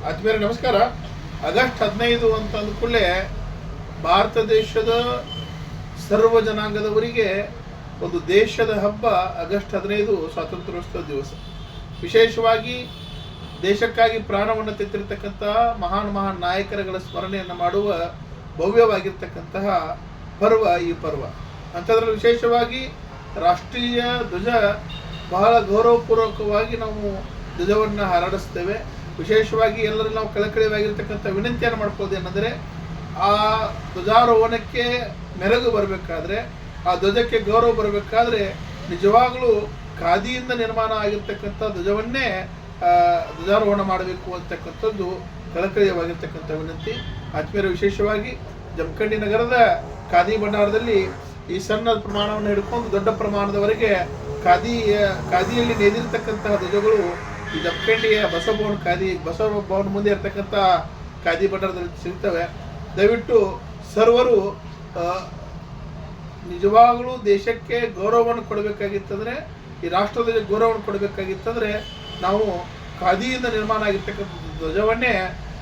ಆದ್ಮೇಲೆ ನಮಸ್ಕಾರ. ಆಗಸ್ಟ್ 15 ಅಂತ ಅಂದ್ಕೂಡಲೇ ಭಾರತ ದೇಶದ ಸರ್ವ ಜನಾಂಗದವರಿಗೆ ಒಂದು ದೇಶದ ಹಬ್ಬ. ಆಗಸ್ಟ್ 15 ಸ್ವಾತಂತ್ರ್ಯೋತ್ಸವ ದಿವಸ. ವಿಶೇಷವಾಗಿ ದೇಶಕ್ಕಾಗಿ ಪ್ರಾಣವನ್ನು ತೆತ್ತಿರತಕ್ಕಂತಹ ಮಹಾನ್ ನಾಯಕರುಗಳ ಸ್ಮರಣೆಯನ್ನು ಮಾಡುವ ಭವ್ಯವಾಗಿರ್ತಕ್ಕಂತಹ ಪರ್ವ ಈ ಪರ್ವ. ಅಂಥದ್ರಲ್ಲಿ ವಿಶೇಷವಾಗಿ ರಾಷ್ಟ್ರೀಯ ಧ್ವಜ ಬಹಳ ಗೌರವಪೂರ್ವಕವಾಗಿ ನಾವು ಧ್ವಜವನ್ನು ಹಾರಾಡಿಸ್ತೇವೆ. ವಿಶೇಷವಾಗಿ ಎಲ್ಲರೂ ನಾವು ಕಳಕಳಿಯಾಗಿರ್ತಕ್ಕಂಥ ವಿನಂತಿಯನ್ನು ಮಾಡ್ಕೊಳ್ಳೋದು ಏನಂದರೆ, ಆ ಧ್ವಜಾರೋಹಣಕ್ಕೆ ಮೆರುಗು ಬರಬೇಕಾದ್ರೆ, ಆ ಧ್ವಜಕ್ಕೆ ಗೌರವ ಬರಬೇಕಾದ್ರೆ ನಿಜವಾಗಲೂ ಖಾದಿಯಿಂದ ನಿರ್ಮಾಣ ಆಗಿರ್ತಕ್ಕಂಥ ಧ್ವಜವನ್ನೇ ಧ್ವಜಾರೋಹಣ ಮಾಡಬೇಕು ಅಂತಕ್ಕಂಥದ್ದು ಕಳಕಳಿಯವಾಗಿರ್ತಕ್ಕಂಥ ವಿನಂತಿ. ಆತ್ಮೀಯರ, ವಿಶೇಷವಾಗಿ ಜಮಖಂಡಿ ನಗರದ ಖಾದಿ ಭಂಡಾರದಲ್ಲಿ ಈ ಸಣ್ಣ ಪ್ರಮಾಣವನ್ನು ಹಿಡ್ಕೊಂಡು ದೊಡ್ಡ ಪ್ರಮಾಣದವರೆಗೆ ಖಾದಿಯಲ್ಲಿ ನೇದಿರ್ತಕ್ಕಂತಹ ಧ್ವಜಗಳು ಈ ಜಮಖಂಡಿಯ ಬಸವಭವನ ಮುಂದೆ ಇರ್ತಕ್ಕಂಥ ಖಾದಿ ಭಂಡಾರದಲ್ಲಿ ಸಿಗ್ತವೆ. ದಯವಿಟ್ಟು ಸರ್ವರು ನಿಜವಾಗಲೂ ದೇಶಕ್ಕೆ ಗೌರವವನ್ನು ಕೊಡಬೇಕಾಗಿತ್ತಂದ್ರೆ, ಈ ರಾಷ್ಟ್ರದ ಗೌರವವನ್ನು ಕೊಡಬೇಕಾಗಿತ್ತಂದ್ರೆ ನಾವು ಖಾದಿಯಿಂದ ನಿರ್ಮಾಣ ಆಗಿರ್ತಕ್ಕಂಥ ಧ್ವಜವನ್ನೇ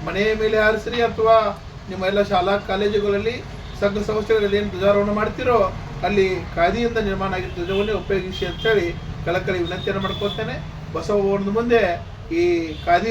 ಮನೆಯ ಮೇಲೆ ಹಾರಿಸ್ರಿ, ಅಥವಾ ನಿಮ್ಮ ಎಲ್ಲ ಶಾಲಾ ಕಾಲೇಜುಗಳಲ್ಲಿ ಸಂಘ ಸಂಸ್ಥೆಗಳಲ್ಲಿ ಏನು ಧ್ವಜಾರೋಹಣ ಮಾಡ್ತಿರೋ ಅಲ್ಲಿ ಖಾದಿಯಿಂದ ನಿರ್ಮಾಣ ಆಗಿದ್ದ ಧ್ವಜವನ್ನೇ ಉಪಯೋಗಿಸಿ ಅಂತೇಳಿ ಕಳಕಳಿ ವಿನಂತಿಯನ್ನು ಮಾಡ್ಕೊಳ್ತೇನೆ. ಬಸವ ಭವನದ ಮುಂದೆ ಈ ಖಾದಿ